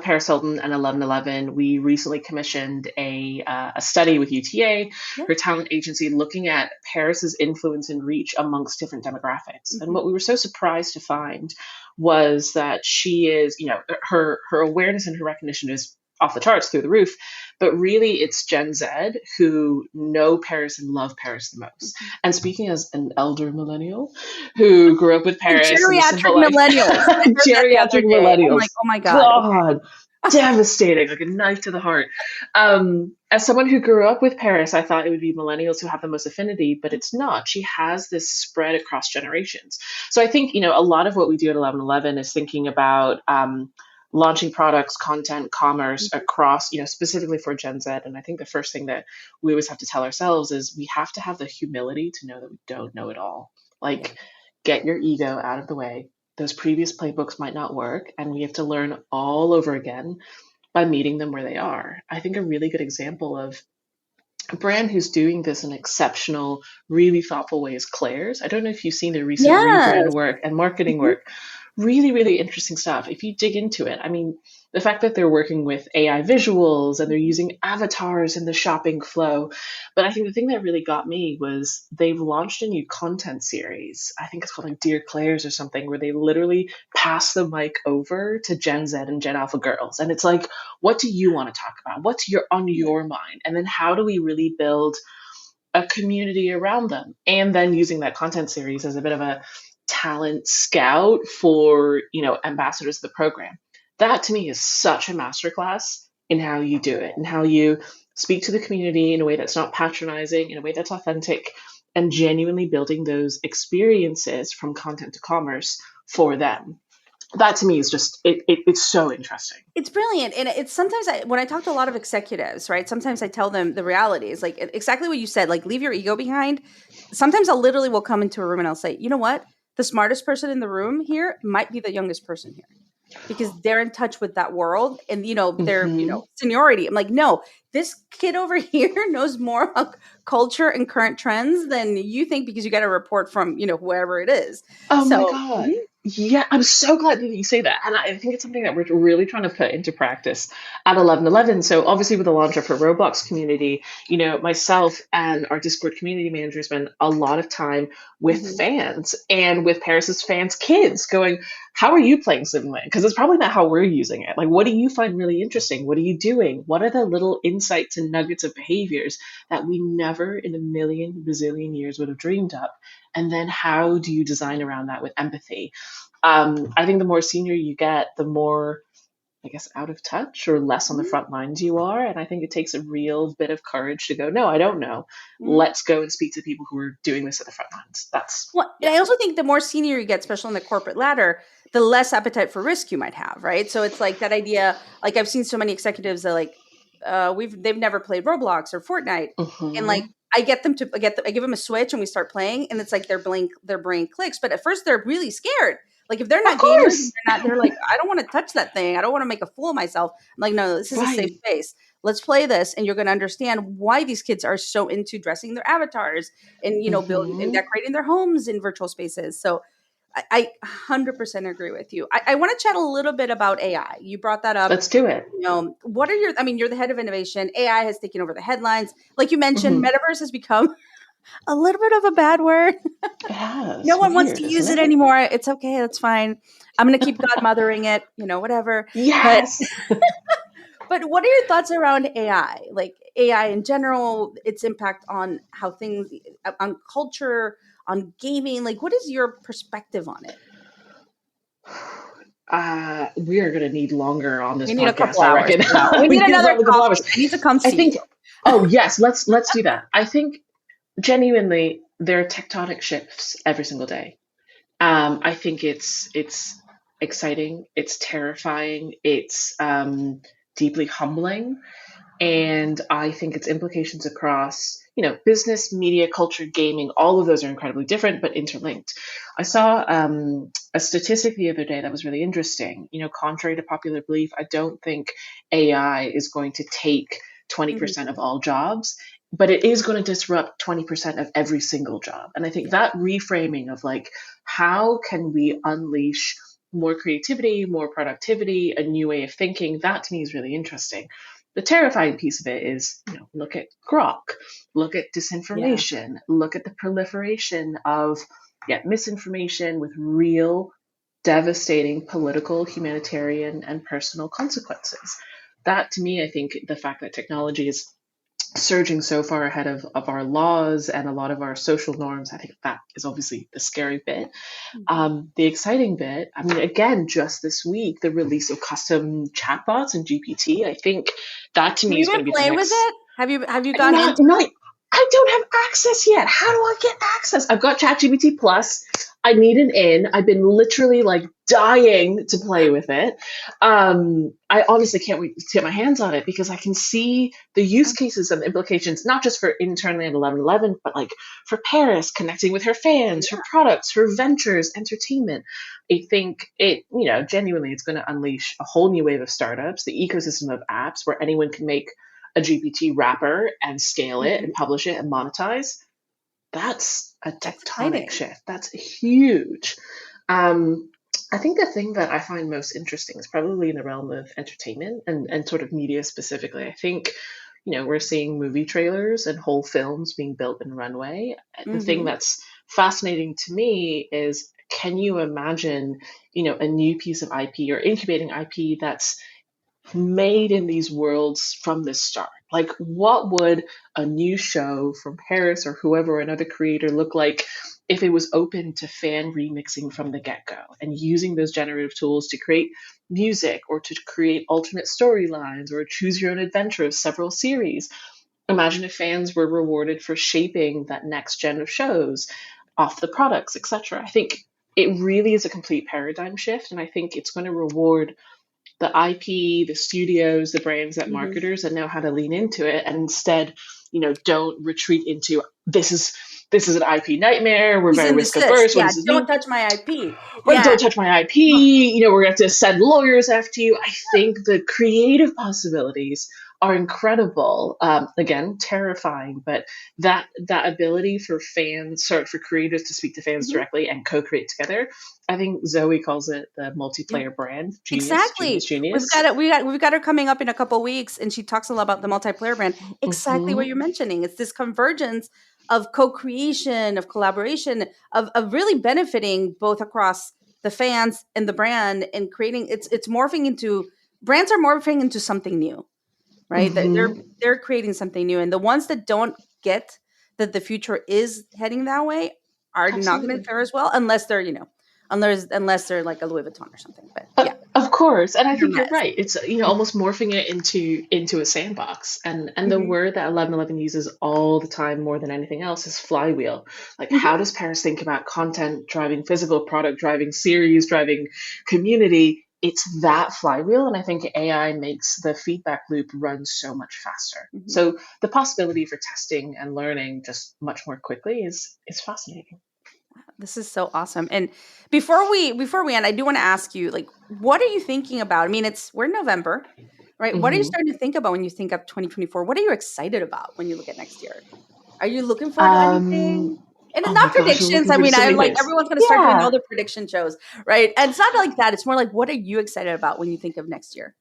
Paris Hilton and 11/11, we recently commissioned a study with UTA, her talent agency, looking at Paris's influence and reach amongst different demographics. And what we were so surprised to find was that she is, her awareness and her recognition is off the charts, through the roof. But really, it's Gen Z who know Paris and love Paris the most. And speaking as an elder millennial who grew up with Paris. Geriatric millennials. Geriatric millennials. I'm like, oh my God. Devastating, like a knife to the heart. As someone who grew up with Paris, I thought it would be millennials who have the most affinity, but it's not. She has this spread across generations. So I think, a lot of what we do at 11/11 is thinking about launching products, content, commerce across, specifically for Gen Z. And I think the first thing that we always have to tell ourselves is we have to have the humility to know that we don't know it all. Get your ego out of the way. Those previous playbooks might not work, and we have to learn all over again by meeting them where they are. I think a really good example of a brand who's doing this in an exceptional, really thoughtful way is Claire's. I don't know if you've seen their recent rebrand work and marketing work. Really, really interesting stuff. If you dig into it, I mean, the fact that they're working with AI visuals and they're using avatars in the shopping flow. But I think the thing that really got me was they've launched a new content series. I think it's called like Dear Claire's or something, where they literally pass the mic over to Gen Z and Gen Alpha girls. And it's like, what do you want to talk about? What's on your mind? And then how do we really build a community around them? And then using that content series as a bit of a talent scout for, ambassadors of the program. That to me is such a masterclass in how you do it and how you speak to the community in a way that's not patronizing, in a way that's authentic, and genuinely building those experiences from content to commerce for them. That to me is just it's so interesting. It's brilliant. And it's sometimes when I talk to a lot of executives, right, sometimes I tell them the reality is like exactly what you said, like leave your ego behind. Sometimes I'll literally will come into a room and I'll say, you know what? The smartest person in the room here might be the youngest person here because they're in touch with that world and, their, seniority. I'm like, no, this kid over here knows more about culture and current trends than you think because you got a report from, whoever it is. Oh my So, God. Yeah, I'm so glad that you say that. And I think it's something that we're really trying to put into practice at 1111. So obviously with the launch of our Roblox community, myself and our Discord community manager spend a lot of time with fans and with Paris's fans' kids going, how are you playing Civilization? Because it's probably not how we're using it. Like, what do you find really interesting? What are you doing? What are the little insights and nuggets of behaviors that we never in a million bazillion years would have dreamed up? And then how do you design around that with empathy? I think the more senior you get, the more, I guess, out of touch or less on the front lines you are. And I think it takes a real bit of courage to go, no, I don't know. Let's go and speak to people who are doing this at the front lines. I also think the more senior you get, especially on the corporate ladder, the less appetite for risk you might have, right? So it's like that idea, like I've seen so many executives that like, they've never played Roblox or Fortnite. And like, I give them a Switch and we start playing and it's like their brain clicks. But at first they're really scared. Like if they're not gamers, they're like, I don't want to touch that thing. I don't want to make a fool of myself. I'm like, no, this is a safe space. Let's play this. And you're going to understand why these kids are so into dressing their avatars and, building and decorating their homes in virtual spaces. So I 100% agree with you. I want to chat a little bit about AI. You brought that up. Let's do it. What are you're the head of innovation. AI has taken over the headlines. Like you mentioned, metaverse has become a little bit of a bad word. No one wants to use it anymore. It's okay. That's fine. I'm going to keep godmothering it, whatever. Yes. But what are your thoughts around AI? Like AI in general, its impact on how things, on culture, on gaming? Like, what is your perspective on it? We are going to need longer on this podcast. We need a couple hours. We need another couple hours. I need to come see you. Oh, yes. Let's do that. I think genuinely there are tectonic shifts every single day. I think it's exciting. It's terrifying. It's deeply humbling. And I think its implications across, business, media, culture, gaming, all of those are incredibly different, but interlinked. I saw a statistic the other day that was really interesting. Contrary to popular belief, I don't think AI is going to take 20% of all jobs, but it is going to disrupt 20% of every single job. And I think that reframing of like, how can we unleash more creativity, more productivity, a new way of thinking, that to me is really interesting. The terrifying piece of it is, look at Grok, look at disinformation, look at the proliferation of misinformation with real devastating political, humanitarian, and personal consequences. That to me, I think the fact that technology is surging so far ahead of our laws and a lot of our social norms, I think that is obviously the scary bit. The exciting bit, again, just this week, the release of custom chatbots and GPT, I think that to me is going to be the next... with it? Have you gone into it? I don't have access yet. How do I get access? I've got ChatGPT Plus. I need an in. I've been literally dying to play with it. I honestly can't wait to get my hands on it because I can see the use cases and the implications, not just for internally at 1111, but for Paris, connecting with her fans, her products, her ventures, entertainment. I think it, genuinely, it's going to unleash a whole new wave of startups, the ecosystem of apps where anyone can make a GPT wrapper and scale it and publish it and monetize. That's a tectonic shift. That's huge. I think the thing that I find most interesting is probably in the realm of entertainment and sort of media specifically. I think, we're seeing movie trailers and whole films being built in runway. The thing that's fascinating to me is, can you imagine, a new piece of IP or incubating IP that's made in these worlds from the start? What would a new show from Paris or whoever, another creator, look like if it was open to fan remixing from the get-go and using those generative tools to create music or to create alternate storylines or choose your own adventure of several series. Imagine if fans were rewarded for shaping that next gen of shows off the products, etc. I think it really is a complete paradigm shift, and I think it's going to reward the IP, the studios, the brands, that marketers that know how to lean into it, and instead, don't retreat into this is an IP nightmare. We're very risk averse. Yeah, don't touch my IP. Right, don't touch my IP. We're going to have to send lawyers after you. I think the creative possibilities are incredible. Again, terrifying, but that ability for creators to speak to fans directly and co-create together. I think Zoe calls it the multiplayer brand. Genius, exactly. Genius. We've got her coming up in a couple weeks, and she talks a lot about the multiplayer brand. Exactly what you're mentioning. It's this convergence of co-creation, of collaboration, of really benefiting both across the fans and the brand, and creating. It's morphing into brands are morphing into something new, right? They're creating something new, and the ones that don't get that the future is heading that way are not going to fare as well unless they're unless they're like a Louis Vuitton or something. But yeah, of course, and I think you're right. It's almost morphing it into a sandbox, and the word that 1111 uses all the time more than anything else is flywheel. Like, how does Paris think about content driving physical product, driving series, driving community? It's that flywheel, and I think AI makes the feedback loop run so much faster. So the possibility for testing and learning just much more quickly is fascinating. This is so awesome. And before we end, I do want to ask you, like, what are you thinking about? I mean, we're in November, right? What are you starting to think about when you think of 2024? What are you excited about when you look at next year? Are you looking forward to anything? And not predictions. I mean, I'm like, everyone's going to start doing all the prediction shows, right? And it's not like that. It's more like, what are you excited about when you think of next year?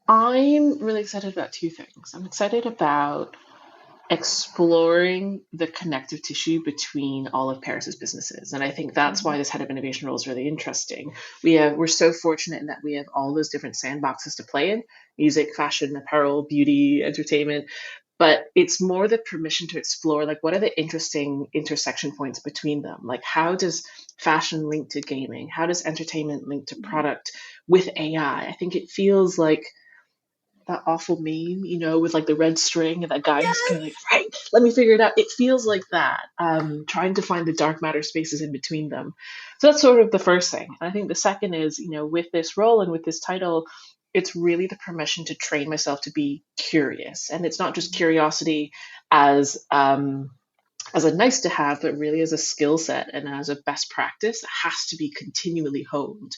I'm really excited about two things. I'm excited about exploring the connective tissue between all of Paris's businesses. And I think that's why this head of innovation role is really interesting. We're so fortunate in that we have all those different sandboxes to play in: music, fashion, apparel, beauty, entertainment. But it's more the permission to explore, like, what are the interesting intersection points between them? Like, how does fashion link to gaming? How does entertainment link to product with AI? I think it feels like that awful meme, with like the red string and that guy who's kind of like, right, let me figure it out. It feels like that, trying to find the dark matter spaces in between them. So that's sort of the first thing. And I think the second is, with this role and with this title, it's really the permission to train myself to be curious. And it's not just curiosity as a nice to have, but really as a skill set and as a best practice. It has to be continually honed.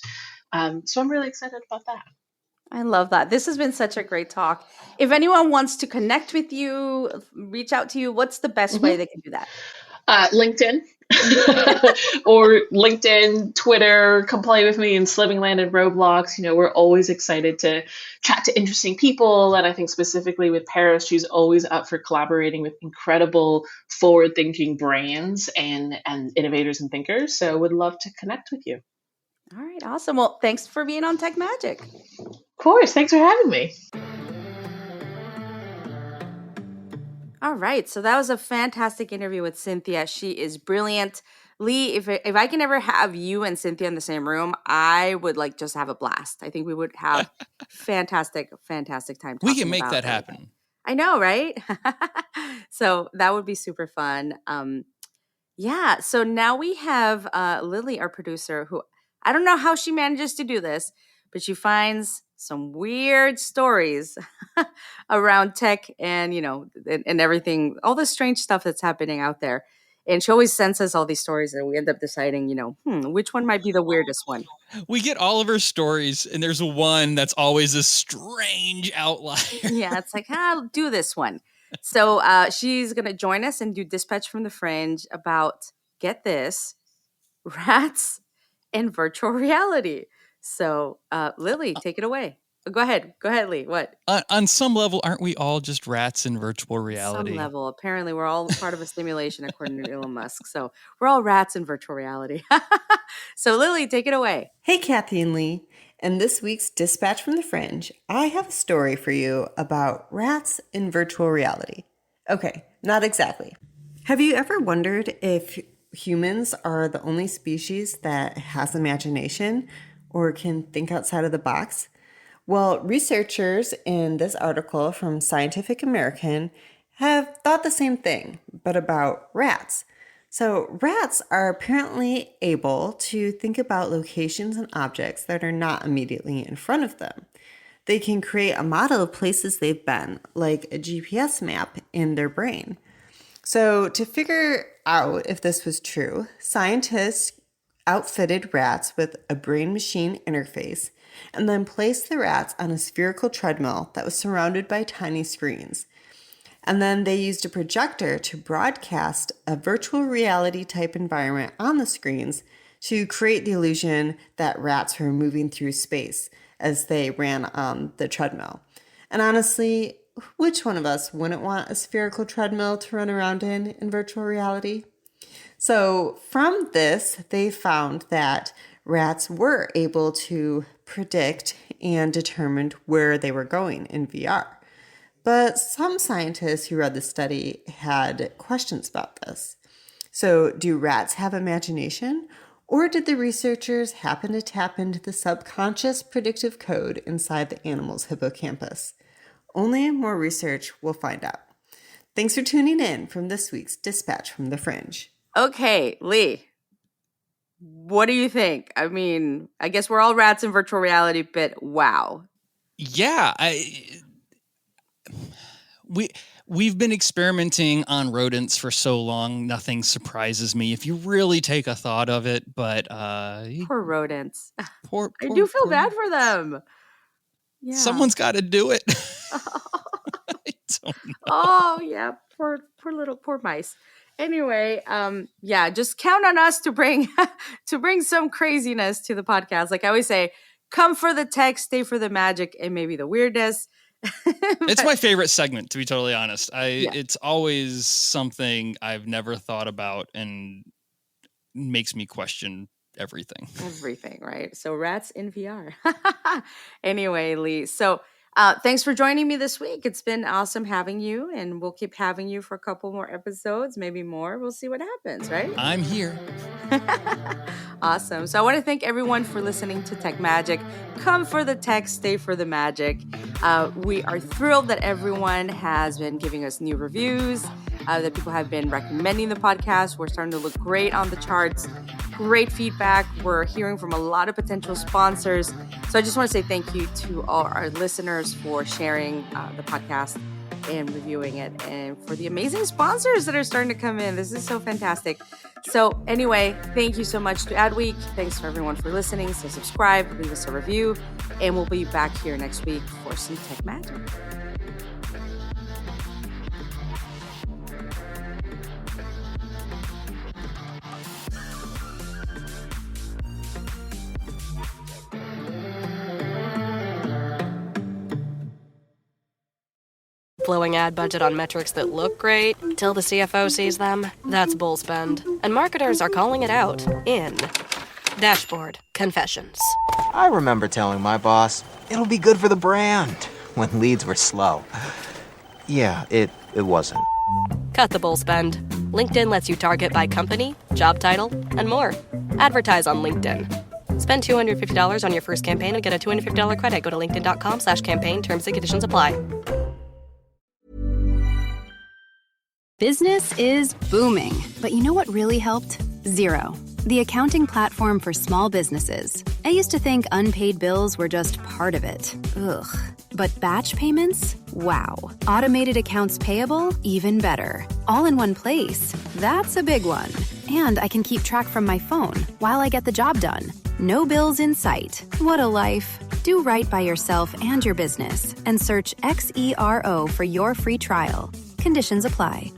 So I'm really excited about that. I love that. This has been such a great talk. If anyone wants to connect with you, reach out to you, what's the best way they can do that? LinkedIn or LinkedIn, Twitter. Come play with me in Slivingland and Roblox. We're always excited to chat to interesting people. And I think specifically with Paris, she's always up for collaborating with incredible forward-thinking brands and innovators and thinkers. So would love to connect with you. All right. Awesome. Well, thanks for being on Tech Magic. Of course. Thanks for having me. All right. So that was a fantastic interview with Cynthia. She is brilliant. Lee, if I can ever have you and Cynthia in the same room, I would just have a blast. I think we would have fantastic time. We can make that happen. I know, right? So that would be super fun. Yeah. So now we have Lily, our producer, who I don't know how she manages to do this, but she finds some weird stories around tech and, and everything, all the strange stuff that's happening out there. And she always sends us all these stories, and we end up deciding, which one might be the weirdest one. We get all of her stories, and there's one that's always a strange outlier. Yeah, it's like, I'll do this one. So she's going to join us and do Dispatch from the Fringe about, get this, rats and virtual reality. So Lily, take it away. Go ahead, Lee. What? On some level, aren't we all just rats in virtual reality? Some level. Apparently, we're all part of a simulation, according to Elon Musk. So we're all rats in virtual reality. So Lily, take it away. Hey, Kathy and Lee. In this week's Dispatch from the Fringe, I have a story for you about rats in virtual reality. Okay, not exactly. Have you ever wondered if humans are the only species that has imagination or can think outside of the box? Well, researchers in this article from Scientific American have thought the same thing, but about rats. So rats are apparently able to think about locations and objects that are not immediately in front of them. They can create a model of places they've been, like a GPS map in their brain. So to figure out if this was true, scientists outfitted rats with a brain-machine interface and then placed the rats on a spherical treadmill that was surrounded by tiny screens. And then they used a projector to broadcast a virtual reality type environment on the screens to create the illusion that rats were moving through space as they ran on the treadmill. And honestly, which one of us wouldn't want a spherical treadmill to run around in virtual reality? So from this, they found that rats were able to predict and determine where they were going in VR. But some scientists who read the study had questions about this. So do rats have imagination? Or did the researchers happen to tap into the subconscious predictive code inside the animal's hippocampus? Only more research will find out. Thanks for tuning in from this week's Dispatch from the Fringe. Okay, Lee, what do you think? I mean, I guess we're all rats in virtual reality, but wow. Yeah, we've been experimenting on rodents for so long. Nothing surprises me if you really take a thought of it. But poor rodents. Poor I do feel bad for them. Yeah. Someone's got to do it. I don't know. Oh yeah, poor mice. Anyway, yeah, just count on us to bring some craziness to the podcast. Like I always say, come for the tech, stay for the magic, and maybe the weirdness. It's my favorite segment, to be totally honest. It's always something I've never thought about and makes me question everything. Everything, right? So rats in VR. Anyway, Lee, so thanks for joining me this week. It's been awesome having you, and we'll keep having you for a couple more episodes, maybe more. We'll see what happens, right? I'm here. Awesome. So I want to thank everyone for listening to Tech Magic. Come for the tech, stay for the magic. We are thrilled that everyone has been giving us new reviews, that people have been recommending the podcast. We're starting to look great on the charts. Great feedback. We're hearing from a lot of potential sponsors. So I just want to say thank you to all our listeners for sharing the podcast and reviewing it, and for the amazing sponsors that are starting to come in. This is so fantastic. So anyway, thank you so much to Adweek. Thanks for everyone for listening. So subscribe, leave us a review, and we'll be back here next week for some tech magic. Blowing ad budget on metrics that look great till the CFO sees them. That's bull spend. And marketers are calling it out in Dashboard Confessions. I remember telling my boss, it'll be good for the brand, when leads were slow. Yeah, it wasn't. Cut the bull spend. LinkedIn lets you target by company, job title, and more. Advertise on LinkedIn. Spend $250 on your first campaign and get a $250 credit. Go to linkedin.com/campaign. Terms and conditions apply. Business is booming, but you know what really helped? Xero, the accounting platform for small businesses. I used to think unpaid bills were just part of it. Ugh. But batch payments? Wow. Automated accounts payable? Even better. All in one place. That's a big one. And I can keep track from my phone while I get the job done. No bills in sight. What a life. Do right by yourself and your business and search XERO for your free trial. Conditions apply.